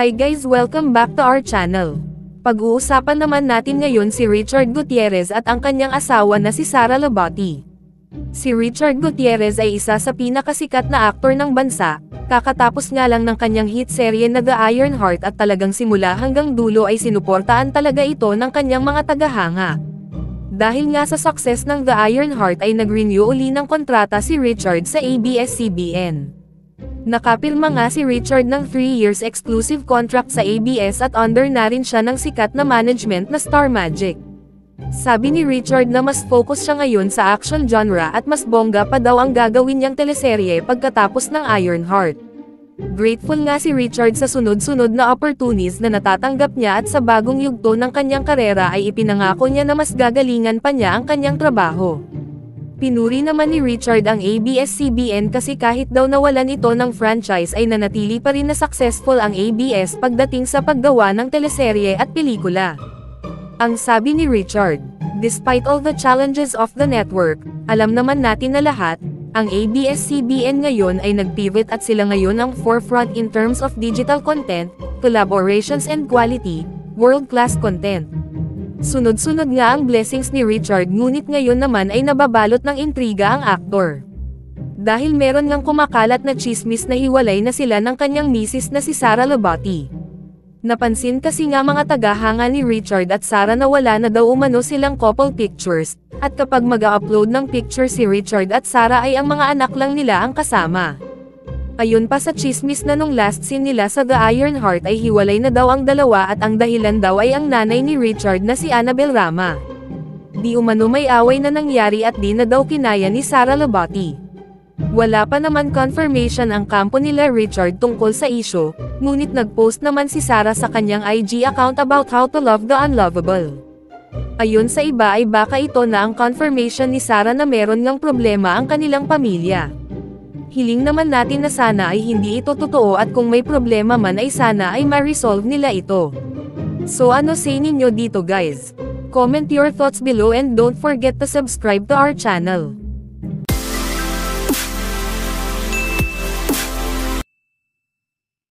Hi guys, welcome back to our channel. Pag-uusapan naman natin ngayon si Richard Gutierrez at ang kanyang asawa na si Sara Labati. Si Richard Gutierrez ay isa sa pinakasikat na aktor ng bansa, kakatapos nga lang ng kanyang hit serye na The Iron Heart at talagang simula hanggang dulo ay sinuportaan talaga ito ng kanyang mga tagahanga. Dahil nga sa success ng The Iron Heart ay nag-renew uli ng kontrata si Richard sa ABS-CBN. Nakapirma nga si Richard ng 3 years exclusive contract sa ABS at under na rin siya ng sikat na management na Star Magic. Sabi ni Richard na mas focus siya ngayon sa action genre at mas bongga pa daw ang gagawin niyang teleserye pagkatapos ng Iron Heart. Grateful nga si Richard sa sunod-sunod na opportunities na natatanggap niya at sa bagong yugto ng kanyang karera ay ipinangako niya na mas gagalingan pa niya ang kanyang trabaho. Pinuri naman ni Richard ang ABS-CBN kasi kahit daw nawalan ito ng franchise ay nanatili pa rin na successful ang ABS pagdating sa paggawa ng teleserye at pelikula. Ang sabi ni Richard, despite all the challenges of the network, alam naman natin na lahat, ang ABS-CBN ngayon ay nag-pivot at sila ngayon ang forefront in terms of digital content, collaborations and quality, world-class content. Sunod-sunod nga ang blessings ni Richard ngunit ngayon naman ay nababalot ng intriga ang aktor. Dahil meron ngang kumakalat na chismis na hiwalay na sila ng kanyang misis na si Sara Labati. Napansin kasi nga mga tagahanga ni Richard at Sara na wala na daw umano silang couple pictures, at kapag mag-upload ng picture si Richard at Sara ay ang mga anak lang nila ang kasama. Ayon pa sa chismis na nung last scene nila sa The Iron Heart ay hiwalay na daw ang dalawa at ang dahilan daw ay ang nanay ni Richard na si Annabel Rama. Di umano may away na nangyari at di na daw kinaya ni Sara Labati. Wala pa naman confirmation ang kampo nila Richard tungkol sa issue, ngunit nag-post naman si Sara sa kanyang IG account about how to love the unlovable. Ayon sa iba ay baka ito na ang confirmation ni Sara na meron ngang problema ang kanilang pamilya. Hiling naman natin na sana ay hindi ito totoo at kung may problema man ay sana ay ma-resolve nila ito. So ano say ninyo dito guys? Comment your thoughts below and don't forget to subscribe to our channel.